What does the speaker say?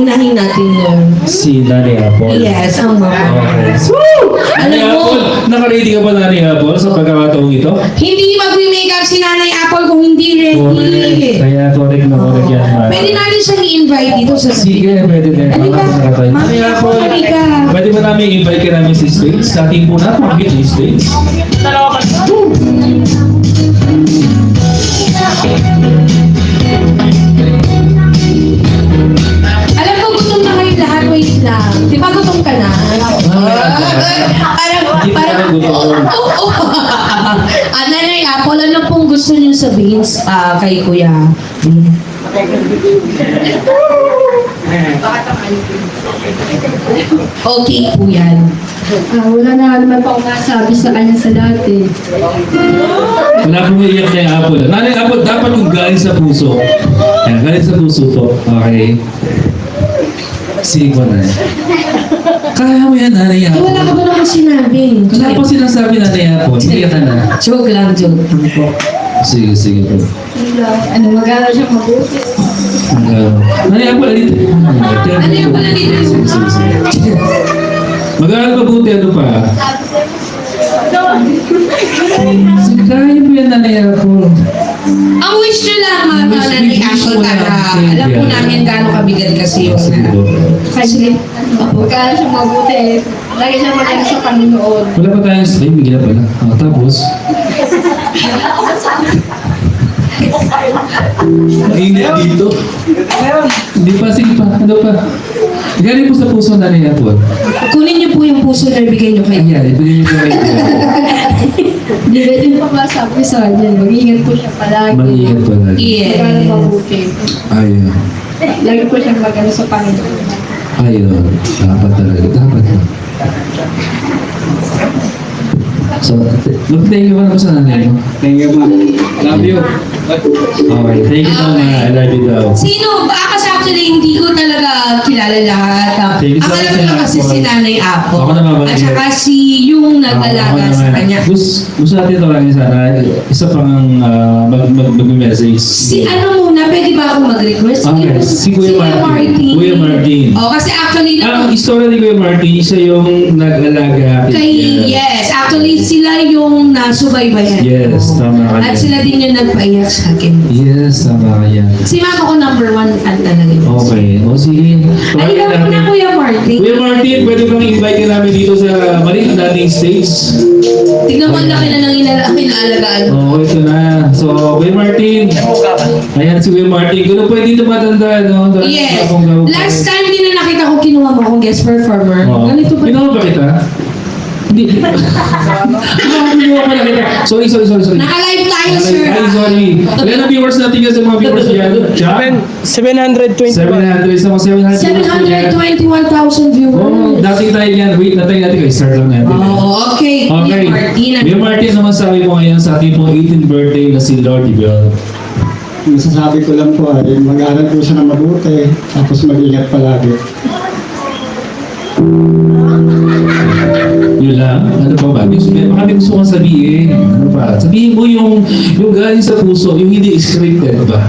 unahin natin yung... Si Nanay Apple. Yes, ang mga. Okay. Woo! Nanay Alam mo, Apple, naka-ready ka ba Nanay Apple sa pagkakataong ito? hindi mag-make-up si Nanay Apple kung hindi Correct. ready. Kaya correct na correct yan. Ma'am. Pwede natin siyang i-invite dito sa Sige, pwede din. Halika. Nanay Apple, Halika. pwede ba namin invite ka namin sa stage? Sa ating po na, pag sa stage. Alam ko gutom na kayo lahat, wait lang. Di ba gutom ka na? Hindi pa kami gutom. Nanay Apple, ano pong gusto niyo sabihin kay Kuya? Okay po yan. Wala na naman pa akong nasabi sa kanya sa dati. Wala pong iiyak kay Apple. Nanay Apple, dapat yung galing sa puso. Ayan, galing sa puso po. Okay. Sige po na. Kaya mo yan, Nanay Apple. Wala ka ba naman sinabi? Wala pa sinasabi Nanay Apple. Sige ka na. Joke lang po. Sige, sige po. Ano, mag-aaral siya mabuti. Nanay Apple, dito. Nanay Apple, dito. Sige, sige, sige. Mag-aaral mabuti, ano pa? Sige, kaya po yan, Nanay Apple. Ang wish nyo lang mga Wish Nanay Apple mo para lang. alam po namin gaano kabigat kasi yung Sige po. Kasi, mag-aaral siya mabuti. Lagi siya magaling sa Panginoon. Wala pa tayong slide, bigyan na pala. Tapos, mainit dito. Hindi pa, sige pa. Ano pa? Galing po sa puso na niya po. kunin niyo po yung puso na ibigay niyo kay Ayan, ibigay niyo po kayo. Hindi pwede pa ba sabi sa kanya, mag-ingat po siya palagi. Mag-ingat po na. Mag-aaral Yes. mabuti. Ayun. Lagi po siya magano sa Panginoon. Ayun. Dapat talaga. Dapat na. So, mag-thank you naman sa nanay mo. Thank you, ma'am. Love you. Okay, thank you so much. I love you daw. Sino? Kasi actually hindi ko talaga kilala lahat. Sige, Ang sorry, alam ko lang kasi Apple. si Nanay Apple. Ako naman, At saka si yung nag-alaga sa kanya. Gusto natin ito lang sana. Isa pang mag-message. Si ano muna, pwede ba ako mag-request? Okay, si Kuya Martin. Kuya Martin. Oh, kasi actually, Ang istorya ni Kuya Martin, siya yung nag-alaga yes, actually sila yung nasubaybayan. Yes, tama ka At yan. sila din yung nagpaiyak sa akin. Yes, tama ka yan. Si mama ko number 1 fan talaga. Okay, o sige. Ay, Tawagin love ko na natin. Kuya Martin. Kuya Martin, pwede bang invite ka namin dito sa maliit nating stage? Tignan mo ang laki na ng inaalagaan. Oo, ito na. So, Kuya Martin. Ayan si Kuya Martin. Kung pwede dito matanda, no? Yes. Last time din na nakita ko, kinuha mo akong guest performer. Ganito ba? Ginawa ba kita? Hindi. Ginawa pa na kita. Sorry. Naka-live tayo, sir. Ay, sorry. Ilan ang viewers natin kasi mga viewers yan? Jack? 721. 700. Isa mo 700 viewers po yan. 721,000 viewers. Oh, dating tayo yan. Wait, natin natin kayo. Start lang natin. Oh, okay. Okay. Martin. Kuya Martin, naman sabi ko ngayon sa ating pong 18th birthday na si Lord Ibel. Masasabi ko lang po ay mag-aaral po siya ng mabuti, tapos mag-ingat palagi. Yun lang. Ano pa ba? Baka may gusto kong sabihin. Ano pa? Sabihin mo yung galing sa puso, yung hindi scripted ba?